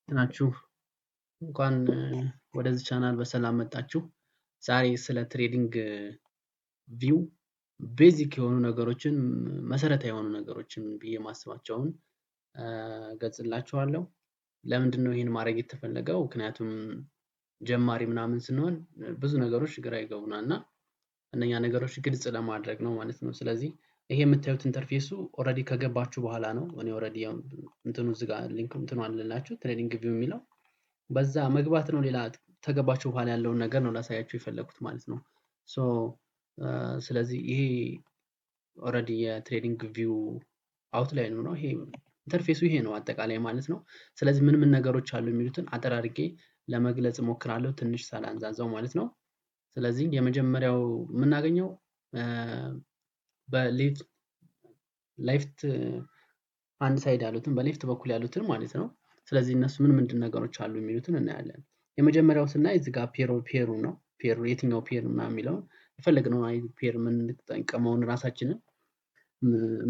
ናችሁ እንኳን ወደዚህ ቻናል በሰላም መጣችሁ። ዛሬ ስለ ትሬዲንግ ቪው ቤዚክ የሆኑ ነገሮችን መሰረታዊ የሆኑ ነገሮችን ብዬ ማስባቸውን ገልጽላችኋለሁ። ለምንድነው ይሄን ማድረግ የተፈለገው? ምክንያቱም ጀማሪ ምናምን ስንሆን ብዙ ነገሮች ግራ ይገቡናል እና እነኛ ነገሮች ግልጽ ለማድረግ ነው ማለት ነው። ስለዚህ ይሄ የምታዩት ኢንተርፌሱ ኦልሬዲ ከገባችሁ በኋላ ነው። እኔ ኦልሬዲ እንትኑ እዚህ ጋር ሊንክ እንትኑ አለላችሁ ትሬዲንግ ቪው የሚለው በዛ መግባት ነው። ሌላ ተገባችሁ በኋላ ያለውን ነገር ነው ላሳያችሁ የፈለኩት ማለት ነው። ስለዚህ ይሄ ኦልሬዲ የትሬዲንግ ቪው አውትላይኑ ነው። ይሄ ኢንተርፌሱ ይሄ ነው አጠቃላይ ማለት ነው። ስለዚህ ምን ምን ነገሮች አሉ የሚሉትን አጠር አድርጌ ለመግለጽ እሞክራለሁ ትንሽ ሳላንዛዛው ማለት ነው። ስለዚህ የመጀመሪያው የምናገኘው በሌፍት አንድ ሳይድ ያሉትን በሌፍት በኩል ያሉትን ማለት ነው። ስለዚህ እነሱ ምን ምንድን ነገሮች አሉ የሚሉትን እናያለን። የመጀመሪያው ስናይ እዚህ ጋር ፔሩ ነው። ፔሩ የትኛው ፔር ምናምን የሚለውን የፈለግነውን አይነት ፔር የምንጠቀመውን ራሳችንን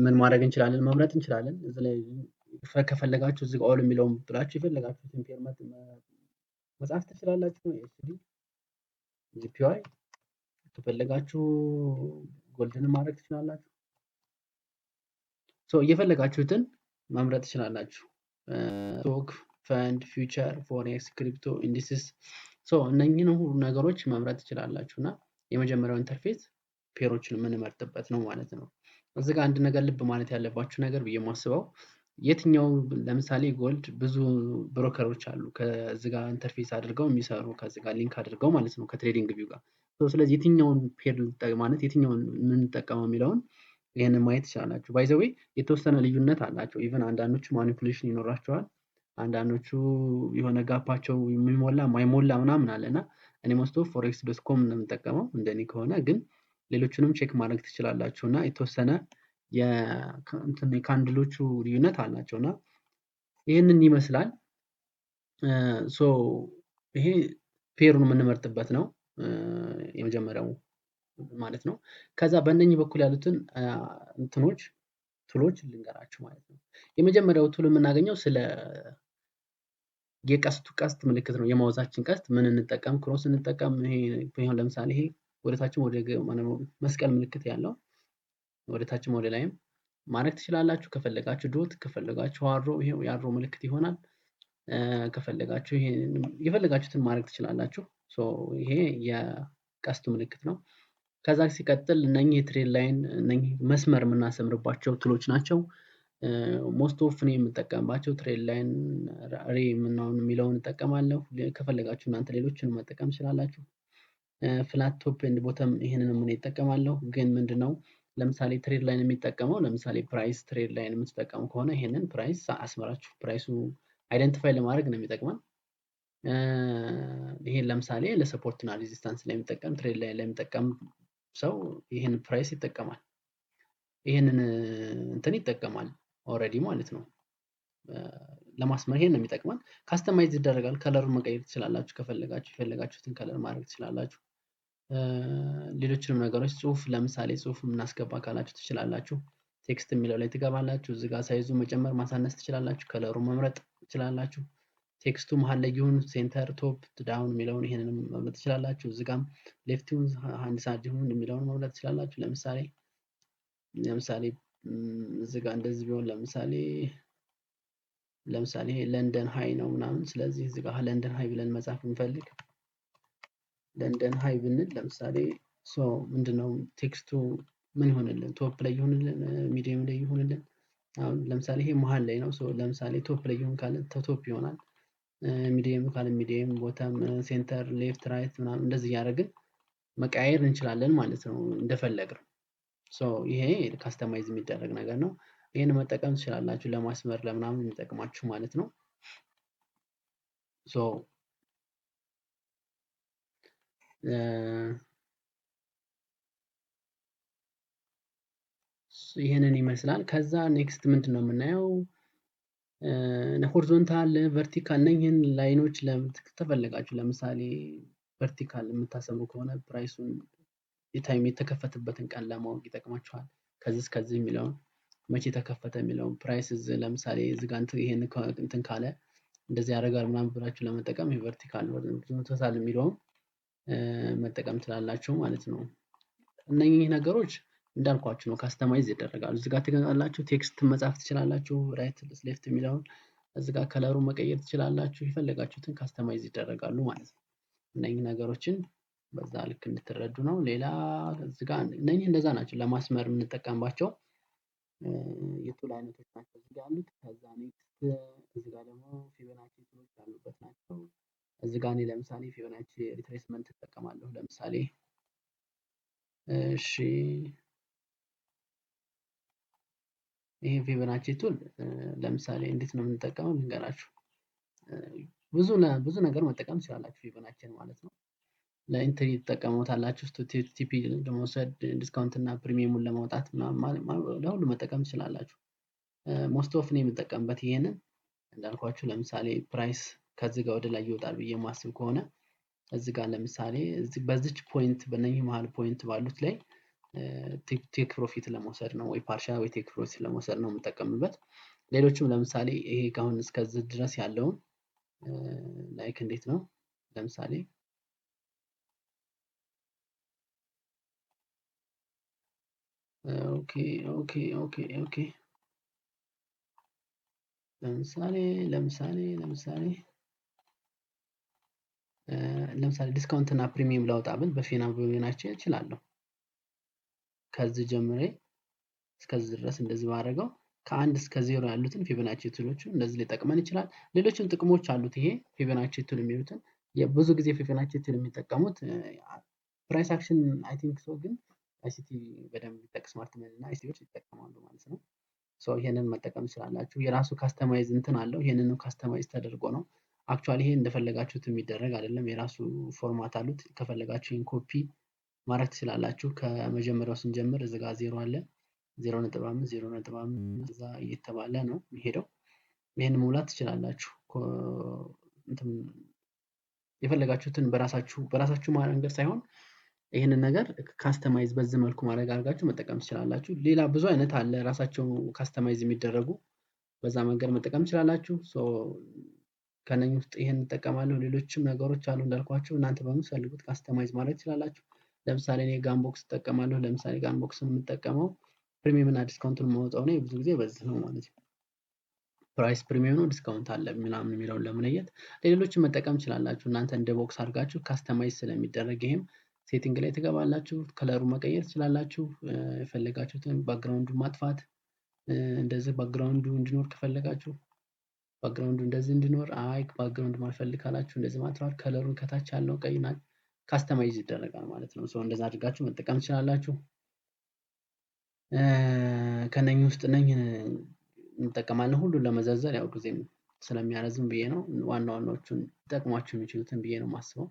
ምን ማድረግ እንችላለን መምረጥ እንችላለን። እዚህ ላይ ከፈለጋችሁ እዚህ ጋር ኦል የሚለውን ብላችሁ የፈለጋችሁትን ፔር መጻፍ ትችላላችሁ። ኤስዲ ጂፒዋይ ከፈለጋችሁ ጎልድን ማድረግ ትችላላችሁ። እየፈለጋችሁትን መምረጥ ትችላላችሁ። ስቶክ፣ ፈንድ፣ ፊውቸር፣ ፎሬክስ፣ ክሪፕቶ፣ ኢንዲስስ እነኚህን ሁሉ ነገሮች መምረጥ ትችላላችሁ እና የመጀመሪያው ኢንተርፌስ ፔሮችን የምንመርጥበት ነው ማለት ነው። እዚህ ጋር አንድ ነገር ልብ ማለት ያለባችሁ ነገር ብዬ የማስበው የትኛው ለምሳሌ ጎልድ ብዙ ብሮከሮች አሉ ከዚህ ጋር ኢንተርፌስ አድርገው የሚሰሩ ከዚህ ጋር ሊንክ አድርገው ማለት ነው ከትሬዲንግ ቪው ጋር። ስለዚህ የትኛውን ፔር ማለት የትኛውን የምንጠቀመው የሚለውን ይሄንን ማየት ትችላላችሁ። ባይ ዘ ዌይ የተወሰነ ልዩነት አላቸው። ኢቭን አንዳንዶቹ ማኒፑሌሽን ይኖራቸዋል። አንዳንዶቹ የሆነ ጋፓቸው የሚሞላ ማይሞላ ምናምን አለና እኔ ሞስት ኦፍ forex.com ነው የምጠቀመው እንደኔ ከሆነ ግን ሌሎቹንም ቼክ ማድረግ ትችላላችሁ እና የተወሰነ የካንድሎቹ ልዩነት አላቸው እና ይህንን ይመስላል። ይሄ ፔሩን የምንመርጥበት ነው የመጀመሪያው ማለት ነው። ከዛ በእነኚህ በኩል ያሉትን ቱሎች ልንገራችሁ ማለት ነው። የመጀመሪያው ቱል የምናገኘው ስለ ቀስት ምልክት ነው። የማውዛችን ቀስት ምን እንጠቀም ክሮስ እንጠቀም ይሄ ለምሳሌ ይሄ ወደታችም ወደ መስቀል ምልክት ያለው ወደታችም ወደ ላይም ማድረግ ትችላላችሁ። ከፈለጋችሁ ዶት ከፈለጋችሁ አሮ ይሄው የአሮ ምልክት ይሆናል። ከፈለጋችሁ ይሄ የፈለጋችሁትን ማድረግ ትችላላችሁ። ይሄ የቀስቱ ምልክት ነው። ከዛ ሲቀጥል እነኚህ የትሬድ ላይን እነኚህ መስመር የምናሰምርባቸው ቱሎች ናቸው። ሞስት ኦፍ እኔ የምጠቀምባቸው ትሬድ ላይን ሬ የሚለውን እጠቀማለሁ። ከፈለጋችሁ እናንተ ሌሎችንም መጠቀም ትችላላችሁ። ፍላት ቶፕ ኤንድ ቦተም ይሄንንም እኔ እጠቀማለሁ። ግን ምንድነው ለምሳሌ ትሬድ ላይን የሚጠቀመው ለምሳሌ ፕራይስ ትሬድ ላይን የምትጠቀሙ ከሆነ ይሄንን ፕራይስ አስመራችሁ ፕራይሱ አይደንቲፋይ ለማድረግ ነው የሚጠቅመን። ይሄን ለምሳሌ ለሰፖርት እና ሬዚስታንስ ላይ የሚጠቀም ትሬድ ላይን ላይ የሚጠቀም ሰው ይሄን ፕራይስ ይጠቀማል። ይሄንን እንትን ይጠቀማል ኦልሬዲ ማለት ነው። ለማስመር ይሄን ነው የሚጠቅመን። ካስተማይዝ ይደረጋል። ከለሩን መቀየር ትችላላችሁ ከፈለጋችሁ የፈለጋችሁትን ከለር ማድረግ ትችላላችሁ። ሌሎችንም ነገሮች ጽሁፍ ለምሳሌ ጽሁፍ የምናስገባ ካላችሁ ትችላላችሁ። ቴክስት የሚለው ላይ ትገባላችሁ። እዚህ ጋር ሳይዙ መጨመር ማሳነስ ትችላላችሁ። ከለሩን መምረጥ ትችላላችሁ። ቴክስቱ መሃል ላይ ይሁን ሴንተር ቶፕ ዳውን የሚለውን ይሄንንም መምረጥ ትችላላችሁ። እዚህ ጋርም ሌፍቲውን ሃንድ ሳይድ ይሁን የሚለውን መምረጥ ትችላላችሁ። ለምሳሌ እዚህ ጋር እንደዚህ ቢሆን ለምሳሌ ለንደን ሃይ ነው ምናምን ስለዚህ እዚህ ጋር ለንደን ሃይ ብለን መጻፍ እንፈልግ ለንደን ሃይ ብንል ለምሳሌ ምንድነው ቴክስቱ ምን ይሆንልን ቶፕ ላይ ይሆንልን ሚዲየም ላይ ይሆንልን። አሁን ለምሳሌ ይሄ መሃል ላይ ነው። ለምሳሌ ቶፕ ላይ ይሆን ካለ ቶፕ ይሆናል። ሚዲየም ካለ ሚዲየም ቦተም ሴንተር ሌፍት ራይት ምናምን እንደዚህ እያደረግን መቀያየር እንችላለን ማለት ነው እንደፈለግን። ይሄ ካስተማይዝ የሚደረግ ነገር ነው። ይሄን መጠቀም ትችላላችሁ ለማስመር ለምናምን የሚጠቅማችሁ ማለት ነው። ይሄንን ይመስላል። ከዛ ኔክስት ምንድነው የምናየው ሆሪዞንታል ቨርቲካል እነኚህን ላይኖች ተፈለጋችሁ ለምሳሌ ቨርቲካል የምታሰምሩ ከሆነ ፕራይሱን የታይም የተከፈተበትን ቀን ለማወቅ ይጠቅማችኋል። ከዚህ እስከዚህ የሚለውን መቼ ተከፈተ የሚለውን ፕራይስ ለምሳሌ እዚህ ጋር ይሄን እንትን ካለ እንደዚህ ያደርጋል ምናምን ብላችሁ ለመጠቀም የቨርቲካል ሆሪዞንታል የሚለውን መጠቀም ትችላላችሁ ማለት ነው። እነኚህ ነገሮች እንዳልኳችሁ ነው፣ ካስተማይዝ ይደረጋሉ። እዚህ ጋር ትገዛላችሁ፣ ቴክስት መጻፍ ትችላላችሁ፣ ራይት ሌፍት የሚለውን እዚህ ጋር ከለሩ መቀየር ትችላላችሁ። የፈለጋችሁትን ካስተማይዝ ይደረጋሉ ማለት ነው። እነኚህ ነገሮችን በዛ ልክ እንድትረዱ ነው። ሌላ እዚህ ጋር እነኚህ እንደዛ ናቸው ለማስመር የምንጠቀምባቸው የቱል አይነቶች ናቸው እዚህ ጋር ያሉት። ከዛ ኔክስት እዚህ ጋር ደግሞ ፊቦናቺ ቱሎች ያሉበት ናቸው። እዚህ ጋር እኔ ለምሳሌ ፊቦናቺ ሪትሬስመንት እጠቀማለሁ ለምሳሌ። እሺ ይሄ ፊቦናቺ ቱል ለምሳሌ እንዴት ነው የምንጠቀመው ልንገራችሁ። ብዙ ነገር መጠቀም ትችላላችሁ ፊቦናቺን ማለት ነው። ለኢንትሪ ትጠቀሙታላችሁ፣ ቲፒ ለመውሰድ ዲስካውንት እና ፕሪሚየሙን ለማውጣት ለሁሉ መጠቀም ትችላላችሁ። ሞስት ኦፍ እኔ የምጠቀምበት ይሄንን እንዳልኳችሁ ለምሳሌ ፕራይስ ከዚህ ጋር ወደ ላይ ይወጣል ብዬ ማስብ ከሆነ እዚህ ጋር ለምሳሌ በዚች ፖይንት በእነኚህ መሀል ፖይንት ባሉት ላይ ቴክ ፕሮፊት ለመውሰድ ነው ወይ ፓርሻል ወይ ቴክ ፕሮፊት ለመውሰድ ነው የምጠቀምበት። ሌሎችም ለምሳሌ ይሄ አሁን እስከዚህ ድረስ ያለውን ላይክ እንዴት ነው ለምሳሌ ኦኬ ኦኬ ኦኬ ኦኬ ለምሳሌ ዲስካውንት እና ፕሪሚየም ላውጣ ብል በፊቦናቺ እችላለሁ። ከዚህ ጀምሬ እስከዚህ ድረስ እንደዚህ ባደረገው ከአንድ እስከ 0 ያሉትን ፊቦናቺ ቱሎቹ እንደዚህ ሊጠቅመን ይችላል። ሌሎችም ጥቅሞች አሉት ይሄ ፊቦናቺ ቱል የሚሉትን። ብዙ ጊዜ ፊቦናቺ ቱል የሚጠቀሙት ፕራይስ አክሽን አይ ቲንክ ሶ፣ ግን አይሲቲ በደንብ ቢጠቅ ስማርት መኒ እና አይሲቲዎች ይጠቀማሉ ማለት ነው። ሶ ይሄንን መጠቀም ትችላላችሁ። የራሱ ካስተማይዝ እንትን አለው። ይሄንንም ካስተማይዝ ተደርጎ ነው። አክቹአሊ ይሄ እንደፈለጋችሁት የሚደረግ አይደለም። የራሱ ፎርማት አሉት። ከፈለጋችሁ ይሄን ኮፒ ማድረግ ትችላላችሁ። ከመጀመሪያው ስንጀምር እዚህ ጋር 0 አለ 0.5 0.5 እዛ እየተባለ ነው የሚሄደው። ይሄን መሙላት ትችላላችሁ። የፈለጋችሁትን በራሳችሁ መንገድ ሳይሆን ይህንን ነገር ካስተማይዝ በዚህ መልኩ ማድረግ አድርጋችሁ መጠቀም ትችላላችሁ። ሌላ ብዙ አይነት አለ ራሳቸው ካስተማይዝ የሚደረጉ፣ በዛ መንገድ መጠቀም ትችላላችሁ። ከነኚህ ውስጥ ይሄን እንጠቀማለሁ። ሌሎችም ነገሮች አሉ እንዳልኳችሁ፣ እናንተ በምትፈልጉት ካስተማይዝ ማድረግ ትችላላችሁ። ለምሳሌ እኔ ጋንቦክስ እጠቀማለሁ። ለምሳሌ ጋንቦክስን የምጠቀመው ፕሪሚየም እና ዲስካውንቱን የማወጣው እኔ ብዙ ጊዜ በዚህ ነው ማለት ነው። ፕራይስ ፕሪሚየም ነው ዲስካውንት አለ ምናምን የሚለውን ለመለየት ሌሎችን መጠቀም ትችላላችሁ። እናንተ እንደ ቦክስ አድርጋችሁ ካስተማይዝ ስለሚደረግ ይሄም ሴቲንግ ላይ ትገባላችሁ፣ ከለሩ መቀየር ትችላላችሁ። የፈለጋችሁትን ባክግራውንዱን ማጥፋት፣ እንደዚህ ባክግራውንዱ እንዲኖር ከፈለጋችሁ ባክግራውንዱ እንደዚህ እንዲኖር፣ አይ ባክግራውንድ ማልፈልግ ካላችሁ እንደዚህ ማጥፋት፣ ከለሩን ከታች ያለው ቀይና ካስተማይዝ ይደረጋል ማለት ነው። እንደዛ አድርጋችሁ መጠቀም ትችላላችሁ። ከነኚህ ውስጥ እነኚህን እንጠቀማለን። ሁሉን ለመዘርዘር ያው ጊዜም ስለሚያረዝም ብዬ ነው። ዋና ዋናዎቹን ሊጠቅሟችሁ የሚችሉትን ብዬ ነው የማስበው።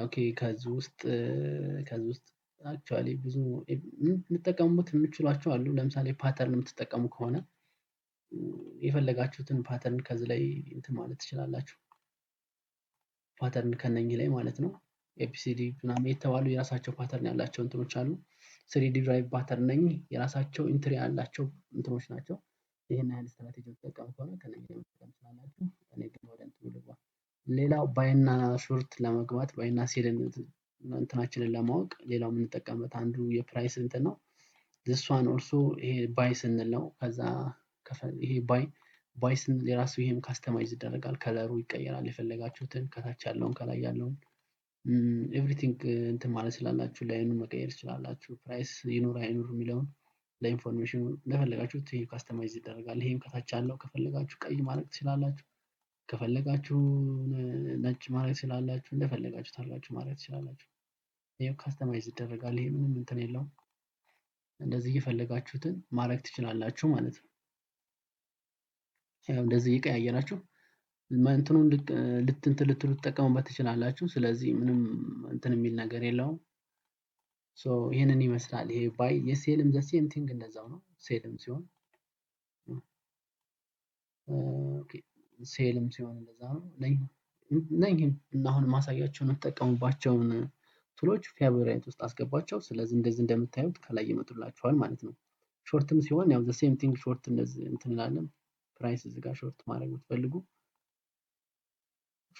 ኦኬ ከዚህ ውስጥ አክቹዋሊ ብዙ ልትጠቀሙበት የምትችሏቸው አሉ። ለምሳሌ ፓተርን የምትጠቀሙ ከሆነ የፈለጋችሁትን ፓተርን ከዚህ ላይ እንትን ማለት ትችላላችሁ። ፓተርን ከነኚህ ላይ ማለት ነው። ኤቢሲዲ ምናምን የተባሉ የራሳቸው ፓተርን ያላቸው እንትኖች አሉ። 3ዲ ድራይቭ ፓተርን ነኚህ የራሳቸው ኢንትሪ ያላቸው እንትኖች ናቸው። ይሄን ያህል ስትራቴጂ ተጠቀሙ ከሆነ ከነኚህ ላይ መጠቀም ትችላላችሁ። እኔ ግን ወደ እንትኑ ልግባ። ሌላው ባይና ሾርት ለመግባት ባይና ሴልን እንትናችንን ለማወቅ ሌላው የምንጠቀምበት አንዱ የፕራይስ እንትን ነው። ዝሷን ኦልሶ ይሄ ባይ ስንል ነው። ከዛ ይሄ ባይ ስንል የራሱ ይሄም ካስተማይዝ ይደረጋል። ከለሩ ይቀየራል። የፈለጋችሁትን ከታች ያለውን ከላይ ያለውን ኤቭሪቲንግ እንትን ማለት ስላላችሁ ላይኑን መቀየር ትችላላችሁ። ፕራይስ ይኑር አይኑር የሚለውን ለኢንፎርሜሽኑ እንደፈለጋችሁት ይሄ ካስተማይዝ ይደረጋል። ይሄም ከታች ያለው ከፈለጋችሁ ቀይ ማድረግ ትችላላችሁ፣ ከፈለጋችሁ ነጭ ማድረግ ትችላላችሁ፣ እንደፈለጋችሁ ታርጋችሁ ማድረግ ትችላላችሁ። ይሄው ካስተማይዝ ይደረጋል። ይሄ ምንም እንትን የለውም። እንደዚህ እየፈለጋችሁትን ማድረግ ትችላላችሁ ማለት ነው። ያው እንደዚህ እየቀያየራችሁ እንትኑን ልትጠቀሙበት ትችላላችሁ። ስለዚህ ምንም እንትን የሚል ነገር የለውም። ይህንን ይመስላል። ይሄ ባይ የሴልም ዘ ሴም ቲንግ እንደዛው ነው። ሴልም ሲሆን እንደዛ ነው። እነኝህን እና አሁን ማሳያቸውን የምትጠቀሙባቸውን ቱሎች ፌቨራይት ውስጥ አስገባቸው። ስለዚህ እንደዚህ እንደምታዩት ከላይ ይመጡላችኋል ማለት ነው። ሾርትም ሲሆን ያው ዘ ሴም ቲንግ ሾርት እንደዚህ እንትን እንላለን። ፕራይስ እዚህ ጋር ሾርት ማድረግ ብትፈልጉ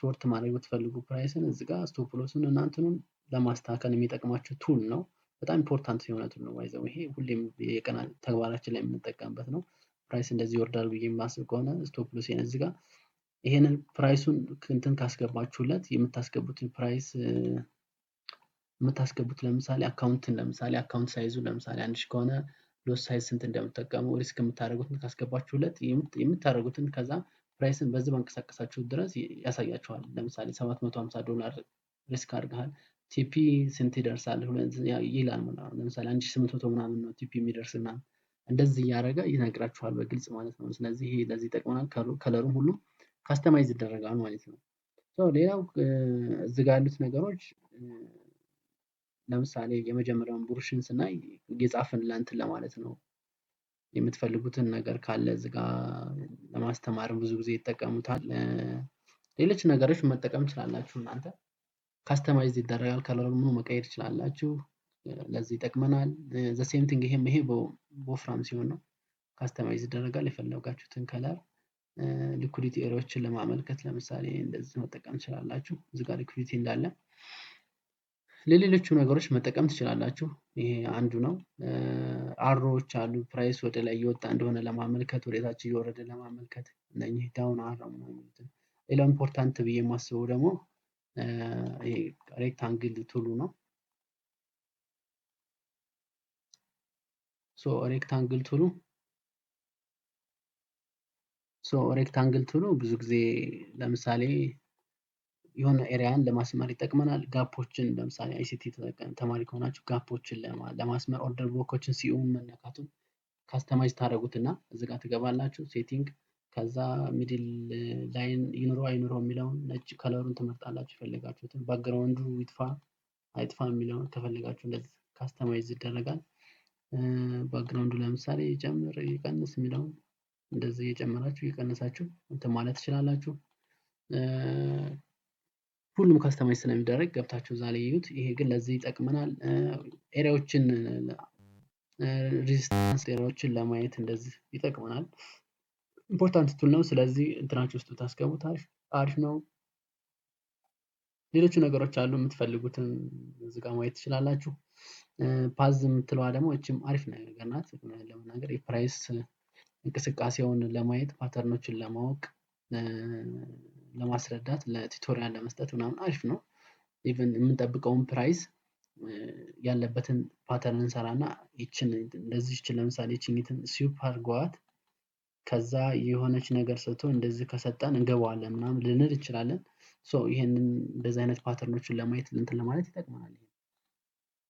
ሾርት ማድረግ ብትፈልጉ ፕራይስን እዚህ ጋር ስቶፕ ሎስን እናንተንም ለማስተካከል የሚጠቅማችሁ ቱል ነው። በጣም ኢምፖርታንት የሆነ ቱል ነው። ባይዘው ይሄ ሁሌም የቀን ተግባራችን ላይ የምንጠቀምበት ነው። ፕራይስ እንደዚህ ይወርዳል ብዬ የማስብ ከሆነ ስቶፕ ሎሴን እዚህ ጋር ይሄንን ፕራይሱን እንትን ካስገባችሁለት የምታስገቡትን ፕራይስ የምታስገቡት ለምሳሌ አካውንት ሳይዙ ለምሳሌ 1000 ከሆነ ሎስ ሳይዝ ስንት እንደምትጠቀሙ ሪስክ የምታደርጉትን ካስገባችሁለት የምታደርጉትን ከዛ ፕራይስን በዚህ ባንቀሳቀሳችሁት ድረስ ያሳያችኋል። ለምሳሌ $750 ሪስክ አድርገሃል ቲፒ ስንት ይደርሳል ይላል። ለምሳሌ 1800 ምናምን ነው ቲፒ የሚደርስ ምናምን እንደዚህ እያደረገ ይነግራችኋል በግልጽ ማለት ነው። ስለዚህ ይሄ ለዚህ ይጠቅመናል። ከለሩም ሁሉም ካስተማይዝ ይደረጋል ማለት ነው። ሌላው እዚህ ጋር ያሉት ነገሮች ለምሳሌ የመጀመሪያውን ብሩሽን ስናይ እየጻፍን ለእንትን ለማለት ነው። የምትፈልጉትን ነገር ካለ እዚህ ጋር ለማስተማር ብዙ ጊዜ ይጠቀሙታል። ሌሎች ነገሮች መጠቀም ትችላላችሁ እናንተ ካስተማይዝ ይደረጋል። ከለሩን ምኑ መቀየር ትችላላችሁ። ለዚህ ይጠቅመናል። ዘ ሴም ቲንግ ይሄ በወፍራም ሲሆን ነው ካስተማይዝ ይደረጋል። የፈለጋችሁትን ከለር ሊኩዲቲ ኤሪያዎችን ለማመልከት ለምሳሌ እንደዚህ መጠቀም ትችላላችሁ። እዚህ ጋር ሊኩዲቲ እንዳለ ለሌሎቹ ነገሮች መጠቀም ትችላላችሁ። ይሄ አንዱ ነው። አሮዎች አሉ ፕራይስ ወደ ላይ እየወጣ እንደሆነ ለማመልከት ወደ ታች እየወረደ ለማመልከት እነኚህ ዳውን አሮ ነው የሚሉት። ሌላው ኢምፖርታንት ብዬ የማስበው ደግሞ ይሄ ሬክታንግል ቱሉ ነው። ሬክታንግል ቱሉ ብዙ ጊዜ ለምሳሌ የሆነ ኤሪያን ለማስመር ይጠቅመናል። ጋፖችን ለምሳሌ አይሲቲ ተማሪ ከሆናችሁ ጋፖችን ለማስመር ኦርደር ብሎኮችን ሲኡም መነካቱን ካስተማይዝ ታደርጉትና እዚህ ጋር ትገባላችሁ ሴቲንግ ከዛ ሚድል ላይን ይኑረው አይኑረው የሚለውን ነጭ ከለሩን ትመርጣላችሁ። የፈለጋችሁትን ባክግራውንዱ ይጥፋ አይጥፋ የሚለውን ከፈለጋችሁ እንደዚህ ካስተማይዝ ይደረጋል። ባክግራውንዱ ለምሳሌ ይጨምር ይቀንስ የሚለውን እንደዚህ እየጨመራችሁ እየቀነሳችሁ እንትን ማለት ትችላላችሁ። ሁሉም ካስተማይዝ ስለሚደረግ ገብታችሁ እዛ ላይ ይዩት። ይሄ ግን ለዚህ ይጠቅመናል። ኤሪያዎችን ሬዚስታንስ ኤሪያዎችን ለማየት እንደዚህ ይጠቅመናል። ኢምፖርታንት ቱል ነው። ስለዚህ እንትናችሁ ውስጥ ታስገቡት አሪፍ ነው። ሌሎቹ ነገሮች አሉ የምትፈልጉትን እዚህ ጋር ማየት ትችላላችሁ። ፓዝ የምትለዋ ደግሞ እችም አሪፍ ነገር ናት። ለመናገር የፕራይስ እንቅስቃሴውን ለማየት ፓተርኖችን ለማወቅ ለማስረዳት ለቱቶሪያል ለመስጠት ምናምን አሪፍ ነው። ኢቭን የምንጠብቀውን ፕራይስ ያለበትን ፓተርን እንሰራና ይችን እንደዚህ ይችን ለምሳሌ ይችኝትን ስዊፕ አድርገዋት ከዛ የሆነች ነገር ሰጥቶ እንደዚህ ከሰጠን እንገባዋለን ምናምን ልንል እንችላለን። ይሄንን እንደዚህ አይነት ፓተርኖችን ለማየት እንትን ለማለት ይጠቅመናል።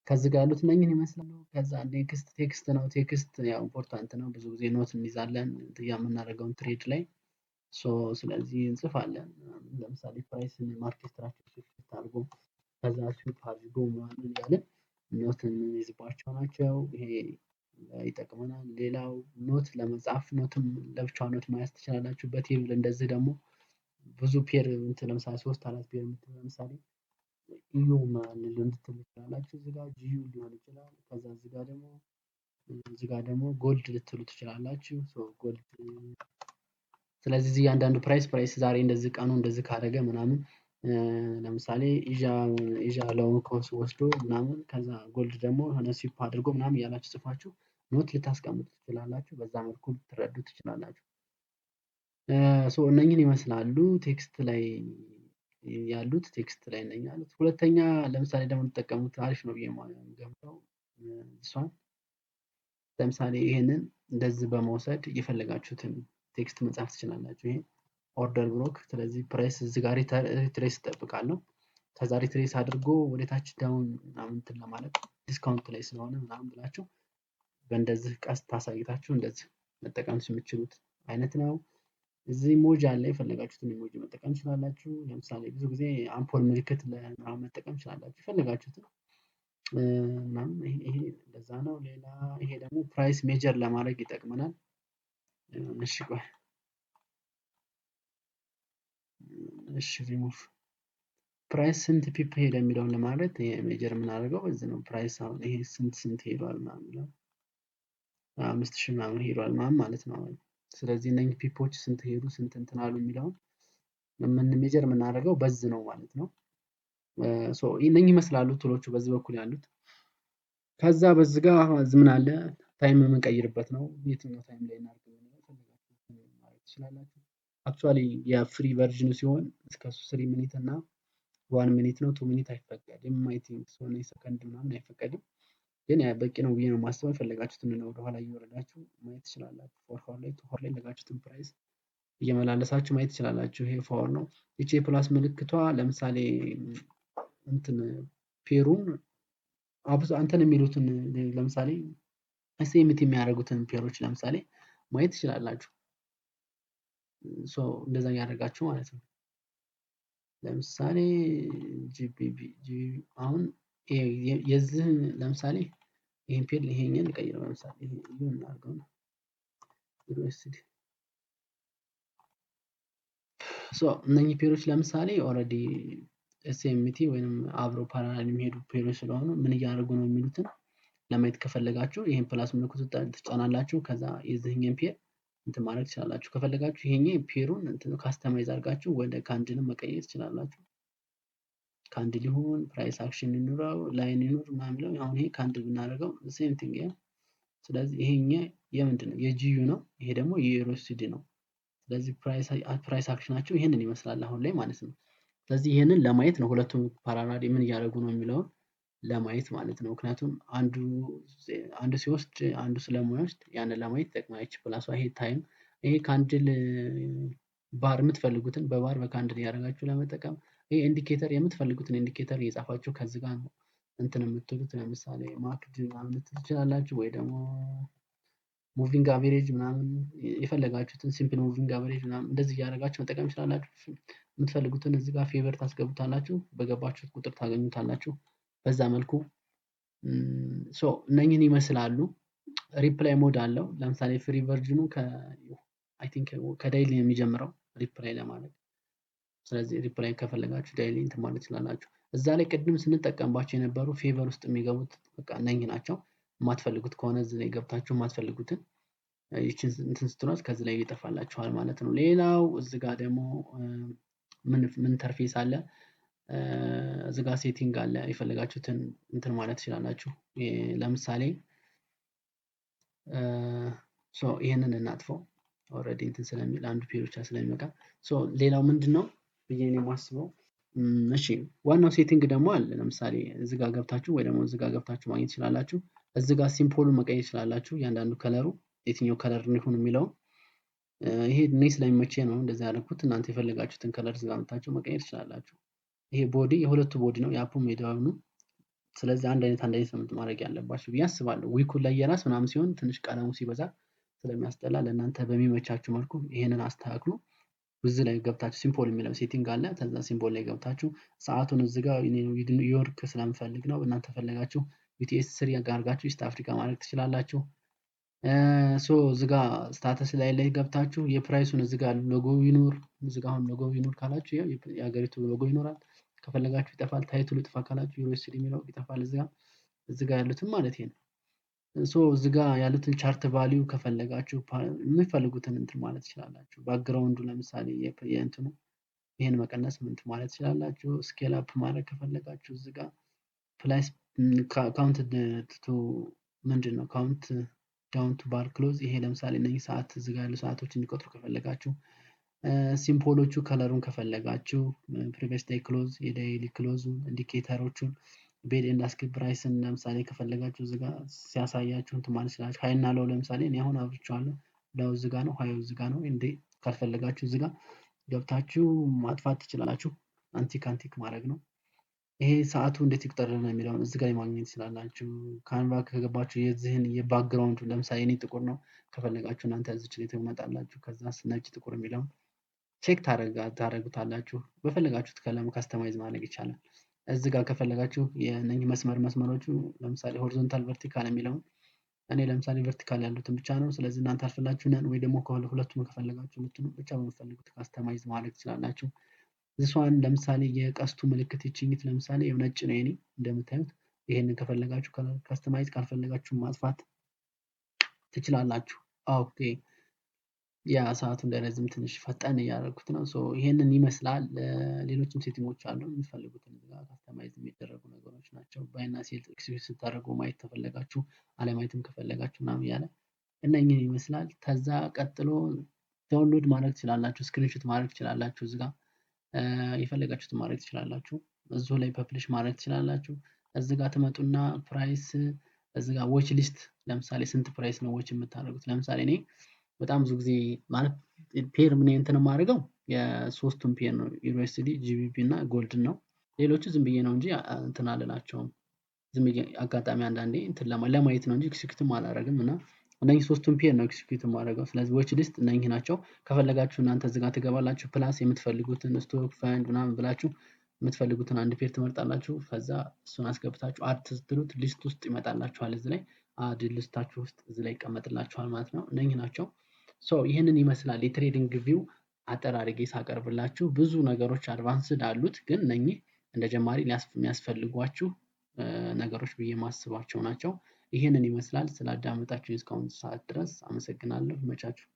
ከዚህ ጋር ያሉት እነኝህን ይመስላሉ። ከዛ ኔክስት ቴክስት ነው። ቴክስት ያው ኢምፖርታንት ነው። ብዙ ጊዜ ኖት እንይዛለን የምናደርገውን ትሬድ ላይ ስለዚህ እንጽፋለን። ለምሳሌ ፕራይስን ማርኬት ስትራክቸር ስዊፍት አድርጎ ከዛ ስዊፕ አድርጎ ምናምን እያለን ኖት የምንይዝባቸው ናቸው። ይሄ ይጠቅመናል። ሌላው ኖት ለመጻፍ ኖትም ለብቻው ኖት መያዝ ትችላላችሁ። በቴብል እንደዚህ ደግሞ ብዙ ፔር እንትን ለምሳሌ 3-4 ፔር የምትሉ ለምሳሌ ኢዩ ማለት እንድትሉ ትችላላችሁ። እዚህ ጋር ጂዩ ሊሆን ይችላል። ከዛ እዚህ ጋር ደግሞ ጎልድ ልትሉ ትችላላችሁ። ጎልድ ስለዚህ እያንዳንዱ ፕራይስ ዛሬ እንደዚህ ቀኑ እንደዚህ ካደረገ ምናምን ለምሳሌ ኢዣ ለውን ኮርስ ወስዶ ምናምን ከዛ ጎልድ ደግሞ ሆነ ሲፕ አድርጎ ምናምን እያላችሁ ጽፋችሁ ኖት ልታስቀምጡ ትችላላችሁ። በዛ መልኩ ልትረዱ ትችላላችሁ። እነኝህን ይመስላሉ ቴክስት ላይ ያሉት እነኝህ ያሉት። ሁለተኛ ለምሳሌ ደግሞ የምትጠቀሙት አሪፍ ነው ብዬ የምገምተው እሷን ለምሳሌ ይሄንን እንደዚህ በመውሰድ የፈለጋችሁትን ቴክስት መጻፍ ትችላላችሁ። ይሄ ኦርደር ብሎክ። ስለዚህ ፕራይስ እዚህ ጋር ሪትሬስ እጠብቃለሁ። ከዛ ሪትሬስ አድርጎ ወደ ታች ዳውን ምናምን እንትን ለማለት ዲስካውንት ላይ ስለሆነ ምናምን ብላችሁ በእንደዚህ ቀስት ታሳይታችሁ እንደዚህ መጠቀም የምትችሉት አይነት ነው። እዚህ ኢሞጂ አለ። የፈለጋችሁትን ኢሞጂ መጠቀም ትችላላችሁ። ለምሳሌ ብዙ ጊዜ አምፖል ምልክት ለምናምን መጠቀም ትችላላችሁ የፈለጋችሁትን ምናምን። ይሄ እንደዛ ነው። ሌላ ይሄ ደግሞ ፕራይስ ሜጀር ለማድረግ ይጠቅመናል። ሪሙቭ ፕራይስ ስንት ፒፕ ሄደ የሚለውን ለማለት ሜጀር የምናደርገው በዚህ ነው። ፕራይስ አሁን ይሄ ስንት ሄዷል ምናምን ነው 5000 ምናምን ሄዷል ምናምን ማለት ነው። ስለዚህ እነኚህ ፒፖች ስንት ሄዱ ስንት እንትን አሉ የሚለውን ሜጀር የምናደርገው በዚህ ነው ማለት ነው። እነኚህ ይመስላሉ ቱሎቹ በዚህ በኩል ያሉት። ከዛ በዚህ ጋር ምን አለ ታይም የምንቀይርበት ነው። የትኛው ታይም ላይ እናድርግ ማለት ትችላላችሁ። አክቹዋሊ የፍሪ ቨርዥኑ ሲሆን እስከ 3 ሚኒት እና 1 ሚኒት ነው። 2 ሚኒት አይፈቀድም። አይ ቲንክ 3 ሰከንድ ምናምን አይፈቀድም። ግን በቂ ነው ብዬ ነው የማስበው። የፈለጋችሁትን ወደኋላ እየወረዳችሁ ማየት ትችላላችሁ። ፎር ላይ ቱ ፎር ላይ የፈለጋችሁትን ፕራይስ እየመላለሳችሁ ማየት ትችላላችሁ። ይሄ ፎር ነው። ይቺ የፕላስ ምልክቷ ለምሳሌ እንትን ፔሩን አንተን የሚሉትን ለምሳሌ ኤስኤምቲ የሚያደርጉትን ፔሮች ለምሳሌ ማየት ትችላላችሁ። እንደዛ እያደረጋችሁ ማለት ነው። ለምሳሌ ጂቢቢ አሁን የዚህን ለምሳሌ ይሄን ፔር ይሄኛን ልቀይረው። ለምሳሌ ይሄን እናድርገው ነው ዩኤስዲ እነኚህ ፔሮች ለምሳሌ ኦልሬዲ ኤስኤምቲ ወይንም አብሮ ፓራላል የሚሄዱ ፔሮች ስለሆኑ ምን እያደረጉ ነው የሚሉትን ለማየት ከፈለጋችሁ ይሄን ፕላስ ምልክቱን ትጫናላችሁ። ከዛ የዚህኛን ፔር እንትን ማድረግ ትችላላችሁ። ከፈለጋችሁ ይሄኛ ፔሩን እንትን ካስተማይዝ አድርጋችሁ ወደ ካንድልም መቀየር ትችላላችሁ። ካንድል ይሁን ፕራይስ አክሽን ይኑረው ላይን ይኑር ምናምን የሚለው አሁን ይሄ ካንድል ብናደርገው ሴም ቲንግ ያ። ስለዚህ ይሄኛ የምንድን ነው የጂዩ ነው፣ ይሄ ደግሞ የዩኤስዲ ነው። ስለዚህ ፕራይስ አክሽናቸው ይሄንን ይመስላል አሁን ላይ ማለት ነው። ስለዚህ ይሄንን ለማየት ነው ሁለቱም ፓራላል ምን እያደረጉ ነው የሚለውን ለማየት ማለት ነው። ምክንያቱም አንዱ ሲወስድ አንዱ ስለማይወስድ ያንን ለማየት ይጠቅማች። ፕላሷ ይሄ ታይም ይሄ ካንድል ባር የምትፈልጉትን በባር በካንድል ያደረጋችሁ ለመጠቀም ይሄ ኢንዲኬተር የምትፈልጉትን ኢንዲኬተር እየጻፋችሁ ከዚህ ጋር ነው እንትን የምትሉት። ለምሳሌ ማክድ ምናምን ትችላላችሁ ወይ ደግሞ ሙቪንግ አቨሬጅ ምናምን የፈለጋችሁትን ሲምፕል ሙቪንግ አቨሬጅ ምናምን እንደዚህ እያደረጋችሁ መጠቀም ትችላላችሁ። የምትፈልጉትን እዚህ ጋር ፌቨር ታስገቡታላችሁ፣ በገባችሁት ቁጥር ታገኙታላችሁ። በዛ መልኩ እነኝህን ይመስላሉ። ሪፕላይ ሞድ አለው። ለምሳሌ ፍሪ ቨርዥኑ አይ ቲንክ ከዳይሊ የሚጀምረው ሪፕላይ ለማለት። ስለዚህ ሪፕላይ ከፈለጋችሁ ዳይሊ እንትን ማለት ትችላላችሁ። እዛ ላይ ቅድም ስንጠቀምባቸው የነበሩ ፌቨር ውስጥ የሚገቡት በቃ እነኝህ ናቸው። የማትፈልጉት ከሆነ እዚህ ላይ ገብታችሁ የማትፈልጉትን ይችን እንትን ስትሏት ከዚህ ላይ ይጠፋላችኋል ማለት ነው። ሌላው እዚህ ጋር ደግሞ ምን ኢንተርፌስ አለ፣ እዚህ ጋር ሴቲንግ አለ። የፈለጋችሁትን እንትን ማለት ትችላላችሁ። ለምሳሌ ይሄንን እናጥፈው ኦልሬዲ እንትን ስለሚል አንዱ ፔር ብቻ ስለሚበቃ። ሌላው ምንድነው ብዬ ነው የማስበው። እሺ ዋናው ሴቲንግ ደግሞ አለ። ለምሳሌ እዚህ ጋር ገብታችሁ ወይ ደግሞ እዚህ ጋር ገብታችሁ ማግኘት ትችላላችሁ። እዚህ ጋር ሲምፖሉን መቀየር ትችላላችሁ። እያንዳንዱ ከለሩ የትኛው ከለር እንዲሆን የሚለው ይሄ እኔ ስለሚመቼ ነው እንደዚህ ያደረኩት። እናንተ የፈለጋችሁትን ከለር እዚህ ጋር መታችሁ መቀየር ትችላላችሁ። ይሄ ቦዲ የሁለቱ ቦዲ ነው የአፑም የዲቫይኑ። ስለዚህ አንድ አይነት ነው ማድረግ ያለባችሁ ብዬ አስባለሁ። ዊኩን ላይ የራስ ምናምን ሲሆን ትንሽ ቀለሙ ሲበዛ ስለሚያስጠላ ለእናንተ በሚመቻችሁ መልኩ ይሄንን አስተካክሉ። እዚህ ላይ ገብታችሁ ሲምቦል የሚለው ሴቲንግ አለ። ከዛ ሲምቦል ላይ ገብታችሁ ሰዓቱን እዚህ ጋር ኒውዮርክ ስለምፈልግ ነው። እናንተ ፈለጋችሁ ዩቲኤስ 3 አድርጋችሁ ኢስት አፍሪካ ማድረግ ትችላላችሁ። እዚህ ጋር ስታተስ ላይ ገብታችሁ የፕራይሱን እዚህ ጋር ሎጎ ይኑር፣ እዚህ ጋር አሁን ሎጎ ይኑር ካላችሁ የሀገሪቱ ሎጎ ይኖራል። ከፈለጋችሁ ይጠፋል። ታይትሉ ይጥፋ ካላችሁ ዩኤስዲ የሚለው ይጠፋል። እዚህ ጋር ያሉትን ማለት ነው። እዚህ ጋር ያሉትን ቻርት ቫልዩ ከፈለጋችሁ የምትፈልጉትን እንትን ማለት ትችላላችሁ። ባክግራውንዱ ለምሳሌ የእንትኑ ይሄን መቀነስ እንትን ማለት ትችላላችሁ። ስኬል አፕ ማድረግ ከፈለጋችሁ እዚህ ጋር ፕላስ ካውንት ቱ ምንድን ነው ካውንት ዳውን ቱ ባር ክሎዝ። ይሄ ለምሳሌ እነዚህ ሰዓት እዚህ ጋር ያሉ ሰዓቶች እንዲቆጥሩ ከፈለጋችሁ፣ ሲምፖሎቹ ከለሩን ከፈለጋችሁ፣ ፕሪቪየስ ዴይ ክሎዝ የዴይሊ ክሎዙ፣ ኢንዲኬተሮቹን ቤድ ኤንድ አስክ ፕራይስን ለምሳሌ ከፈለጋችሁ እዚህ ጋር ሲያሳያችሁ እንትን ማለት ይችላል። ሃይ እና ሎው ለምሳሌ እኔ አሁን አብርቼዋለሁ። ሎው እዚህ ጋር ነው፣ ሃዩ እዚህ ጋር ነው። እንዴ ካልፈለጋችሁ እዚህ ጋር ገብታችሁ ማጥፋት ትችላላችሁ። አንቲክ ማድረግ ነው። ይሄ ሰዓቱ እንዴት ይቆጠራል ነው የሚለውን እዚህ ጋር ማግኘት ትችላላችሁ። ካንቫ ከገባችሁ የዚህን የባክግራውንዱ ለምሳሌ እኔ ጥቁር ነው፣ ከፈለጋችሁ እናንተ እዚች ላይ ትመጣላችሁ። ከዛ ነጭ ጥቁር የሚለውን ቼክ ታደርጉታላችሁ። በፈለጋችሁት ቀለም ካስተማይዝ ማድረግ ይቻላል። እዚህ ጋር ከፈለጋችሁ የእነኚህ መስመሮቹ ለምሳሌ ሆሪዞንታል ቨርቲካል የሚለውን እኔ ለምሳሌ ቨርቲካል ያሉትን ብቻ ነው። ስለዚህ እናንተ አልፈላችሁ ነን ወይ ደግሞ ሁለቱም ከፈለጋችሁ ሁለቱም ብቻ በምትፈልጉት ካስተማይዝ ማድረግ ትችላላችሁ። እሷን ለምሳሌ የቀስቱ ምልክት ይችኝት ለምሳሌ ነጭ ነው የኔ እንደምታዩት። ይሄንን ከፈለጋችሁ ካስተማይዝ ካልፈለጋችሁ ማጥፋት ትችላላችሁ። ኦኬ ያ ሰዓቱ እንዳይረዝም ትንሽ ፈጠን እያደረኩት ነው። ይሄንን ይመስላል። ሌሎችም ሴቲንጎች አሉ የምትፈልጉትን እዚህ ጋር ካስተማይዝ የሚደረጉ ነገሮች ናቸው። ባይና ሴል ኤክስኪዩት ስታደርጉ ማየት ከፈለጋችሁ አለማየትም ከፈለጋችሁ ምናምን እያለ እነኝህን ይመስላል። ከዛ ቀጥሎ ዳውንሎድ ማድረግ ትችላላችሁ፣ ስክሪንሾት ማድረግ ትችላላችሁ። እዚህ ጋር የፈለጋችሁትን ማድረግ ትችላላችሁ። እዚሁ ላይ ፐብሊሽ ማድረግ ትችላላችሁ። እዚህ ጋር ትመጡና ፕራይስ እዚህ ጋር ዎች ሊስት ለምሳሌ ስንት ፕራይስ ነው ዎች የምታደርጉት? ለምሳሌ እኔ በጣም ብዙ ጊዜ ማለት ፔር ምን እንትን የማደርገው የሶስቱን ፔር ነው፣ ዩኤስዲ፣ ጂቢፒ እና ጎልድን ነው። ሌሎቹ ዝም ብዬ ነው እንጂ እንትን አልላቸውም። ዝም ብዬ አጋጣሚ አንዳንዴ እንትን ለማየት ነው እንጂ ኤክስኪዩትም አላደርግም። እና እነኚህ ሶስቱን ፔር ነው ኤክስኪዩት የማደርገው። ስለዚህ ዎች ሊስት እነኚህ ናቸው። ከፈለጋችሁ እናንተ እዚህ ጋር ትገባላችሁ። ፕላስ የምትፈልጉትን ስቶክ ፈንድ ምናምን ብላችሁ የምትፈልጉትን አንድ ፔር ትመርጣላችሁ። ከዛ እሱን አስገብታችሁ አድ ስትሉት ሊስት ውስጥ ይመጣላችኋል። እዚህ ላይ አድ ሊስታችሁ ውስጥ እዚህ ላይ ይቀመጥላችኋል ማለት ነው። እነኚህ ናቸው። ይህንን ይመስላል የትሬዲንግ ቪው አጠር አድርጌ ሳቀርብላችሁ። ብዙ ነገሮች አድቫንስድ አሉት፣ ግን እነኚህ እንደ ጀማሪ የሚያስፈልጓችሁ ነገሮች ብዬ ማስባቸው ናቸው። ይህንን ይመስላል። ስላዳመጣችሁኝ እስካሁን ሰዓት ድረስ አመሰግናለሁ። ይመቻችሁ።